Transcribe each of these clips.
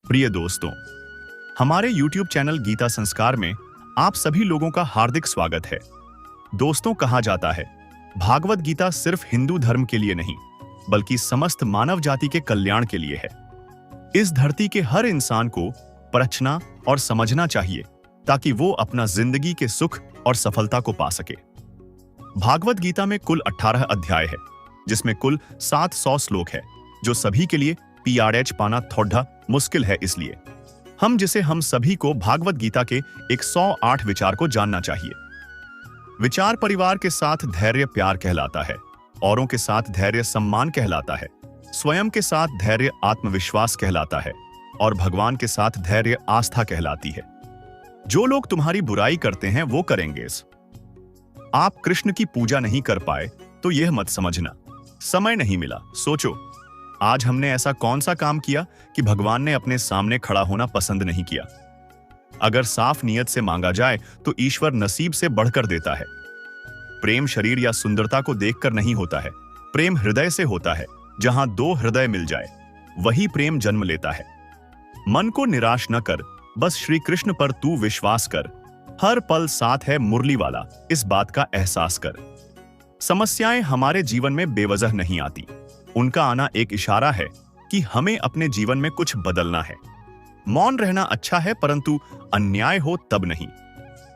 प्रिय दोस्तों, हमारे YouTube चैनल गीता संस्कार में आप सभी लोगों का हार्दिक स्वागत है। दोस्तों, कहा जाता है भागवत गीता सिर्फ हिंदू धर्म के लिए नहीं बल्कि समस्त मानव जाति के कल्याण के लिए है। इस धरती के हर इंसान को परखना और समझना चाहिए ताकि वो अपना जिंदगी के सुख और सफलता को पा सके। भागवत गीता में कुल 18 अध्याय है, जिसमें कुल 700 श्लोक है, जो सभी के लिए PRH पाना थोड़ा मुश्किल है। इसलिए हम सभी को भागवत गीता के 108 विचार को जानना चाहिए। विचार परिवार के साथ धैर्य प्यार कहलाता है, औरों के साथ धैर्य सम्मान कहलाता है, स्वयं के साथ धैर्य आत्मविश्वास कहलाता है और भगवान के साथ धैर्य आस्था कहलाती है। जो लोग तुम्हारी बुराई करते हैं वो करेंगे। आप कृष्ण की पूजा नहीं कर पाए तो यह मत समझना समय नहीं मिला। सोचो, आज हमने ऐसा कौन सा काम किया कि भगवान ने अपने सामने खड़ा होना पसंद नहीं किया। अगर साफ नियत से मांगा जाए तो ईश्वर नसीब से बढ़कर देता है। प्रेम शरीर या सुंदरता को देखकर नहीं होता है, प्रेम हृदय से होता है। जहां दो हृदय मिल जाए वही प्रेम जन्म लेता है। मन को निराश न कर, बस श्री कृष्ण पर तू विश्वास कर। हर पल साथ है मुरली वाला, इस बात का एहसास कर। समस्याएं हमारे जीवन में बेवजह नहीं आती, उनका आना एक इशारा है कि हमें अपने जीवन में कुछ बदलना है। मौन रहना अच्छा है, परंतु अन्याय हो तब नहीं।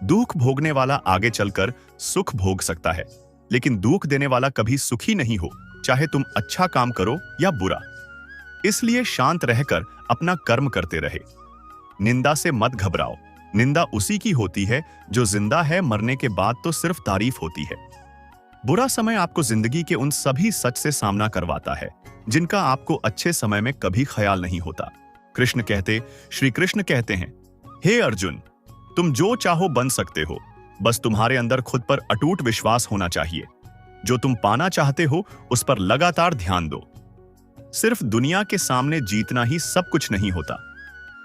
दुख भोगने वाला आगे चलकर सुख भोग सकता है, लेकिन दुख देने वाला कभी सुखी नहीं हो, चाहे तुम अच्छा काम करो या बुरा। इसलिए शांत रहकर अपना कर्म करते रहे। निंदा से मत घबराओ, निंदा उसी की होती है जो जिंदा है, मरने के बाद तो सिर्फ तारीफ होती है। बुरा समय आपको जिंदगी के उन सभी सच से सामना करवाता है जिनका आपको अच्छे समय में कभी ख्याल नहीं होता। श्री कृष्ण कहते हैं, हे अर्जुन, तुम जो चाहो बन सकते हो, बस तुम्हारे अंदर खुद पर अटूट विश्वास होना चाहिए। जो तुम पाना चाहते हो उस पर लगातार ध्यान दो। सिर्फ दुनिया के सामने जीतना ही सब कुछ नहीं होता।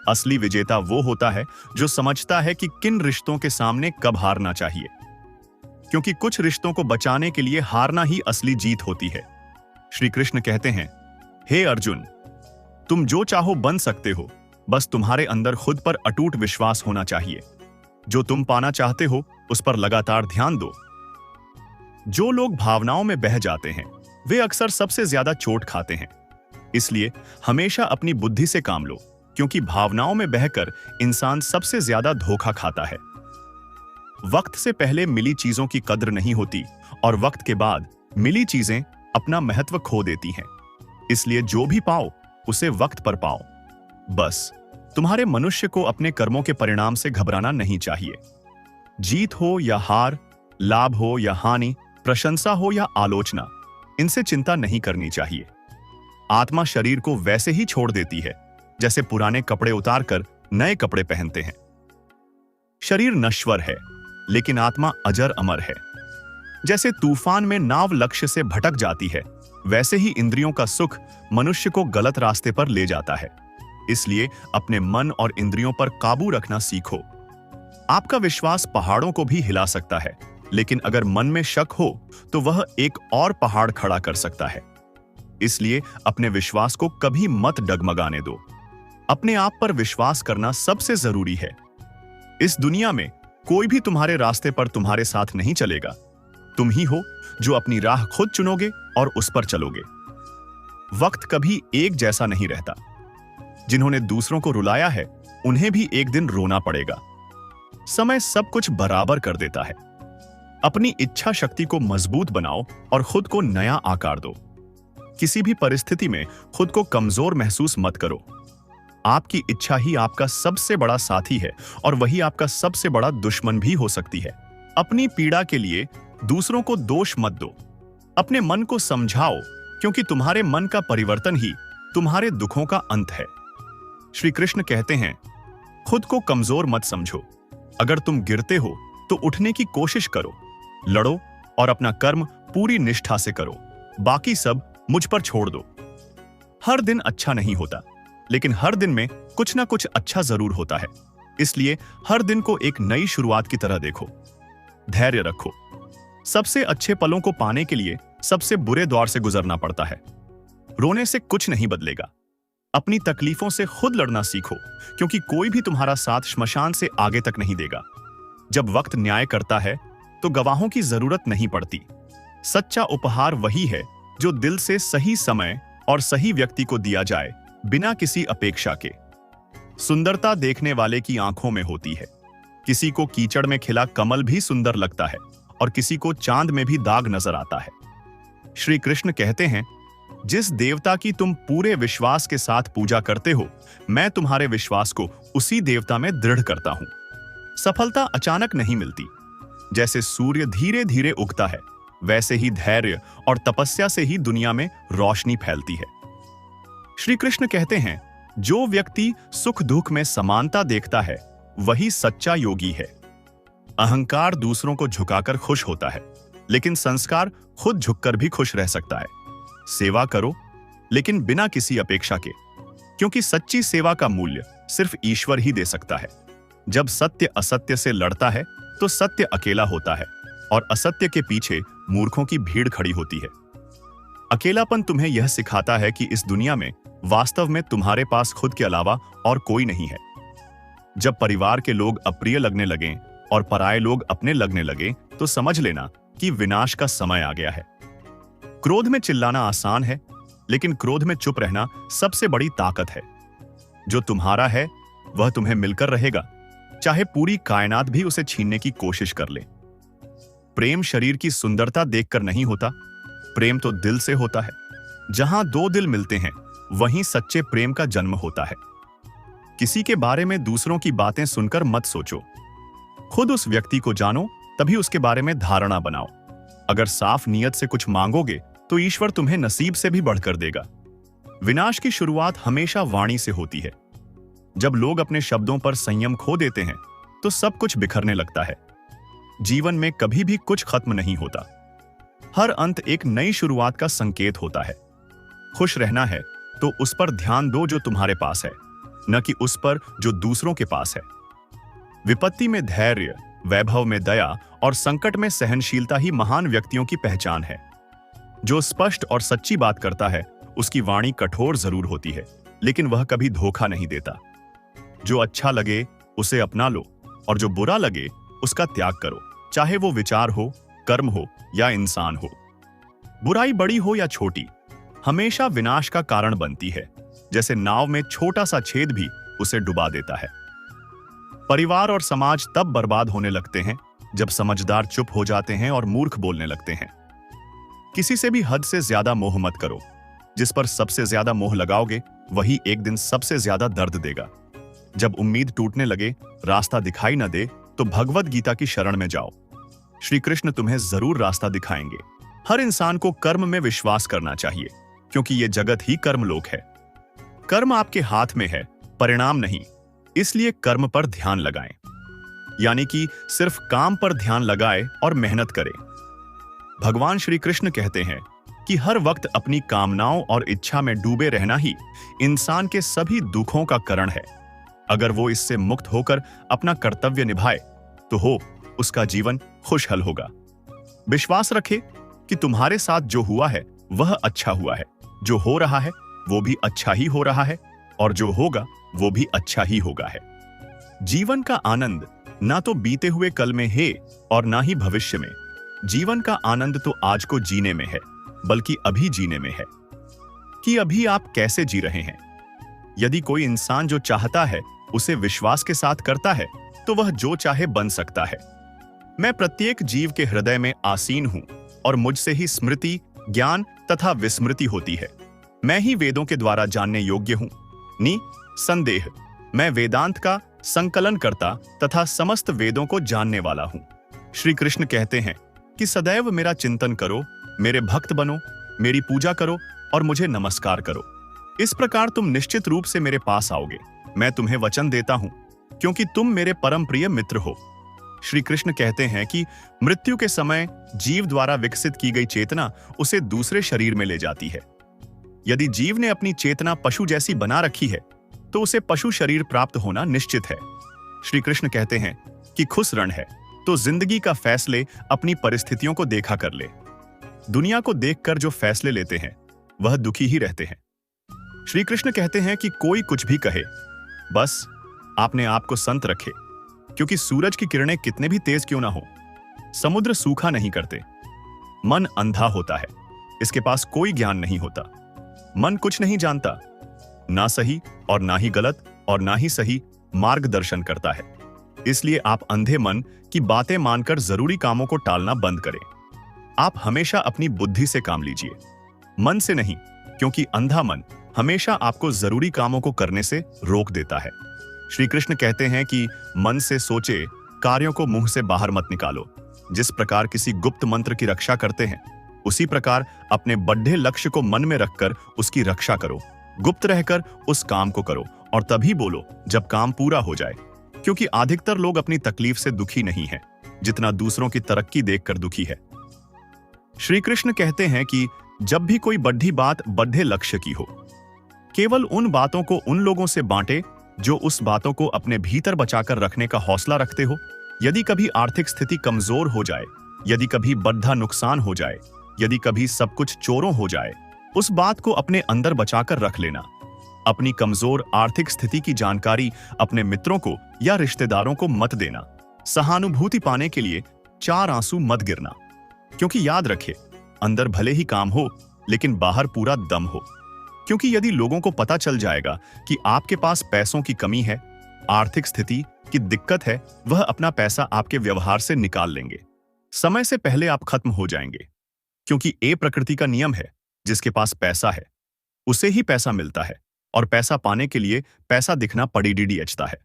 असली विजेता वो होता है जो समझता है कि किन रिश्तों के सामने कब हारना चाहिए, क्योंकि कुछ रिश्तों को बचाने के लिए हारना ही असली जीत होती है। श्री कृष्ण कहते हैं, हे अर्जुन, तुम जो चाहो बन सकते हो, बस तुम्हारे अंदर खुद पर अटूट विश्वास होना चाहिए। जो तुम पाना चाहते हो उस पर लगातार ध्यान दो। जो लोग भावनाओं में बह जाते हैं वे अक्सर सबसे ज्यादा चोट खाते हैं। इसलिए हमेशा अपनी बुद्धि से काम लो, क्योंकि भावनाओं में बहकर इंसान सबसे ज्यादा धोखा खाता है। वक्त से पहले मिली चीजों की कद्र नहीं होती और वक्त के बाद मिली चीजें अपना महत्व खो देती हैं। इसलिए जो भी पाओ उसे वक्त पर पाओ। बस तुम्हारे मनुष्य को अपने कर्मों के परिणाम से घबराना नहीं चाहिए। जीत हो या हार, लाभ हो या हानि, प्रशंसा हो या आलोचना, इनसे चिंता नहीं करनी चाहिए। आत्मा शरीर को वैसे ही छोड़ देती है जैसे पुराने कपड़े उतारकर नए कपड़े पहनते हैं। शरीर नश्वर है लेकिन आत्मा अजर अमर है। जैसे तूफान में नाव लक्ष्य से भटक जाती है, वैसे ही इंद्रियों का सुख मनुष्य को गलत रास्ते पर ले जाता है। इसलिए अपने मन और इंद्रियों पर काबू रखना सीखो। आपका विश्वास पहाड़ों को भी हिला सकता है, लेकिन अगर मन में शक हो तो वह एक और पहाड़ खड़ा कर सकता है। इसलिए अपने विश्वास को कभी मत डगमगाने दो। अपने आप पर विश्वास करना सबसे जरूरी है। इस दुनिया में कोई भी तुम्हारे रास्ते पर तुम्हारे साथ नहीं चलेगा। तुम ही हो जो अपनी राह खुद चुनोगे और उस पर चलोगे। वक्त कभी एक जैसा नहीं रहता। जिन्होंने दूसरों को रुलाया है उन्हें भी एक दिन रोना पड़ेगा। समय सब कुछ बराबर कर देता है। अपनी इच्छा शक्ति को मजबूत बनाओ और खुद को नया आकार दो। किसी भी परिस्थिति में खुद को कमजोर महसूस मत करो। आपकी इच्छा ही आपका सबसे बड़ा साथी है और वही आपका सबसे बड़ा दुश्मन भी हो सकती है। अपनी पीड़ा के लिए दूसरों को दोष मत दो। अपने मन को समझाओ, क्योंकि तुम्हारे मन का परिवर्तन ही तुम्हारे दुखों का अंत है। श्री कृष्ण कहते हैं, खुद को कमजोर मत समझो। अगर तुम गिरते हो तो उठने की कोशिश करो, लड़ो और अपना कर्म पूरी निष्ठा से करो। बाकी सब मुझ पर छोड़ दो। हर दिन अच्छा नहीं होता, लेकिन हर दिन में कुछ ना कुछ अच्छा जरूर होता है। इसलिए हर दिन को एक नई शुरुआत की तरह देखो। धैर्य रखो। सबसे अच्छे पलों को पाने के लिए सबसे बुरे दौर से गुजरना पड़ता है। रोने से कुछ नहीं बदलेगा। अपनी तकलीफों से खुद लड़ना सीखो, क्योंकि कोई भी तुम्हारा साथ श्मशान से आगे तक नहीं देगा। जब वक्त न्याय करता है तो गवाहों की जरूरत नहीं पड़ती। सच्चा उपहार वही है जो दिल से सही समय और सही व्यक्ति को दिया जाए, बिना किसी अपेक्षा के। सुंदरता देखने वाले की आंखों में होती है। किसी को कीचड़ में खिला कमल भी सुंदर लगता है और किसी को चांद में भी दाग नजर आता है। श्री कृष्ण कहते हैं, जिस देवता की तुम पूरे विश्वास के साथ पूजा करते हो, मैं तुम्हारे विश्वास को उसी देवता में दृढ़ करता हूं। सफलता अचानक नहीं मिलती। जैसे सूर्य धीरे धीरे उगता है, वैसे ही धैर्य और तपस्या से ही दुनिया में रोशनी फैलती है। श्री कृष्ण कहते हैं, जो व्यक्ति सुख दुख में समानता देखता है, वही सच्चा योगी है। अहंकार दूसरों को झुकाकर खुश होता है, लेकिन संस्कार खुद झुककर भी खुश रह सकता है। सेवा करो, लेकिन बिना किसी अपेक्षा के, क्योंकि सच्ची सेवा का मूल्य सिर्फ ईश्वर ही दे सकता है। जब सत्य असत्य से लड़ता है तो सत्य अकेला होता है और असत्य के पीछे मूर्खों की भीड़ खड़ी होती है। अकेलापन तुम्हें यह सिखाता है कि इस दुनिया में वास्तव में तुम्हारे पास खुद के अलावा और कोई नहीं है। जब परिवार के लोग अप्रिय लगने लगें और पराये लोग अपने लगने लगे, तो समझ लेना कि विनाश का समय आ गया है। क्रोध में चिल्लाना आसान है, लेकिन क्रोध में चुप रहना सबसे बड़ी ताकत है। जो तुम्हारा है वह तुम्हें मिलकर रहेगा, चाहे पूरी कायनात भी उसे छीनने की कोशिश कर ले। प्रेम शरीर की सुंदरता देखकर नहीं होता, प्रेम तो दिल से होता है। जहां दो दिल मिलते हैं, वहीं सच्चे प्रेम का जन्म होता है। किसी के बारे में दूसरों की बातें सुनकर मत सोचो, खुद उस व्यक्ति को जानो, तभी उसके बारे में धारणा बनाओ। अगर साफ नीयत से कुछ मांगोगे तो ईश्वर तुम्हें नसीब से भी बढ़कर देगा। विनाश की शुरुआत हमेशा वाणी से होती है। जब लोग अपने शब्दों पर संयम खो देते हैं तो सब कुछ बिखरने लगता है। जीवन में कभी भी कुछ खत्म नहीं होता। हर अंत एक नई शुरुआत का संकेत होता है। खुश रहना है तो उस पर ध्यान दो जो तुम्हारे पास है, न कि उस पर जो दूसरों के पास है। विपत्ति में धैर्य, वैभव में दया और संकट में सहनशीलता ही महान व्यक्तियों की पहचान है। जो स्पष्ट और सच्ची बात करता है, उसकी वाणी कठोर जरूर होती है, लेकिन वह कभी धोखा नहीं देता। जो अच्छा लगे उसे अपना लो और जो बुरा लगे उसका त्याग करो, चाहे वो विचार हो, कर्म हो या इंसान हो। बुराई बड़ी हो या छोटी, हमेशा विनाश का कारण बनती है। जैसे नाव में छोटा सा छेद भी उसे डुबा देता है। परिवार और समाज तब बर्बाद होने लगते हैं जब समझदार चुप हो जाते हैं और मूर्ख बोलने लगते हैं। किसी से भी हद से ज्यादा मोह मत करो। जिस पर सबसे ज्यादा मोह लगाओगे, वही एक दिन सबसे ज्यादा दर्द देगा। जब उम्मीद टूटने लगे, रास्ता दिखाई न दे, तो भगवद गीता की शरण में जाओ। श्री कृष्ण तुम्हें जरूर रास्ता दिखाएंगे। हर इंसान को कर्म में विश्वास करना चाहिए, क्योंकि यह जगत ही कर्मलोक है। कर्म आपके हाथ में है, परिणाम नहीं। इसलिए कर्म पर ध्यान लगाएं, यानी कि सिर्फ काम पर ध्यान लगाए और मेहनत करें। भगवान श्री कृष्ण कहते हैं कि हर वक्त अपनी कामनाओं और इच्छा में डूबे रहना ही इंसान के सभी दुखों का कारण है। अगर वो इससे मुक्त होकर अपना कर्तव्य निभाए, तो उसका जीवन खुशहाल होगा। विश्वास रखे कि तुम्हारे साथ जो हुआ है वह अच्छा हुआ है, जो हो रहा है वो भी अच्छा ही हो रहा है, और जो होगा वो भी अच्छा ही होगा है। जीवन का आनंद ना तो बीते हुए कल में है और ना ही भविष्य में। जीवन का आनंद तो आज को जीने में है, बल्कि अभी जीने में है कि अभी आप कैसे जी रहे हैं। यदि कोई इंसान जो चाहता है उसे विश्वास के साथ करता है, तो वह जो चाहे बन सकता है। मैं प्रत्येक जीव के हृदय में आसीन हूं और मुझसे ही स्मृति, ज्ञान तथा विस्मृति होती है। मैं ही वेदों के द्वारा जानने योग्य हूं। संदेह, मैं वेदांत का संकलन करता तथा समस्त वेदों को जानने वाला हूं। श्री कृष्ण कहते हैं कि सदैव मेरा चिंतन करो, मेरे भक्त बनो, मेरी पूजा करो और मुझे नमस्कार करो। इस प्रकार तुम निश्चित रूप से मेरे पास आओगे। मैं तुम्हें वचन देता हूं, क्योंकि तुम मेरे परम प्रिय मित्र हो। श्री कृष्ण कहते हैं कि मृत्यु के समय जीव द्वारा विकसित की गई चेतना उसे दूसरे शरीर में ले जाती है। यदि जीव ने अपनी चेतना पशु जैसी बना रखी है, तो उसे पशु शरीर प्राप्त होना निश्चित है। श्री कृष्ण कहते हैं कि खुश रण है तो जिंदगी का फैसले अपनी परिस्थितियों को देखा कर ले। दुनिया को देखकर जो फैसले लेते हैं वह दुखी ही रहते हैं। श्री कृष्ण कहते हैं कि कोई कुछ भी कहे, बस आपने आप को संत रखे, क्योंकि सूरज की किरणें कितने भी तेज क्यों ना हो, समुद्र सूखा नहीं करते। मन अंधा होता है, इसके पास कोई ज्ञान नहीं होता। मन कुछ नहीं जानता, ना सही और ना ही गलत और ना ही सही मार्गदर्शन करता है। इसलिए आप अंधे मन की बातें मानकर जरूरी कामों को टालना बंद करें। आप हमेशा अपनी बुद्धि से काम लीजिए, मन से नहीं, क्योंकि अंधा मन हमेशा आपको जरूरी कामों को करने से रोक देता है। श्री कृष्ण कहते हैं कि मन से सोचे, कार्यों को मुंह से बाहर मत निकालो। जिस प्रकार किसी गुप्त मंत्र की रक्षा करते हैं, उसी प्रकार अपने बड़े लक्ष्य को मन में रखकर उसकी रक्षा करो। गुप्त रहकर उस काम को करो और तभी बोलो जब काम पूरा हो जाए, क्योंकि अधिकतर लोग अपनी तकलीफ से दुखी नहीं हैं, जितना दूसरों की तरक्की देखकर दुखी है। श्री कृष्ण कहते हैं कि जब भी कोई बड़ी बात बड़े लक्ष्य की हो, केवल उन बातों को उन लोगों से बांटे जो उस बातों को अपने भीतर बचाकर रखने का हौसला रखते हो। यदि कभी आर्थिक स्थिति कमजोर हो जाए, यदि कभी बड़ा नुकसान हो जाए, यदि कभी सब कुछ चोरों हो जाए, उस बात को अपने अंदर बचाकर रख लेना। अपनी कमजोर आर्थिक स्थिति की जानकारी अपने मित्रों को या रिश्तेदारों को मत देना। सहानुभूति पाने के लिए 4 आंसू मत गिरना, क्योंकि याद रखे, अंदर भले ही काम हो लेकिन बाहर पूरा दम हो। क्योंकि यदि लोगों को पता चल जाएगा कि आपके पास पैसों की कमी है, आर्थिक स्थिति की दिक्कत है, वह अपना पैसा आपके व्यवहार से निकाल लेंगे। समय से पहले आप खत्म हो जाएंगे, क्योंकि ये प्रकृति का नियम है, जिसके पास पैसा है उसे ही पैसा मिलता है, और पैसा पाने के लिए पैसा दिखना पड़ी डीडीएचता है।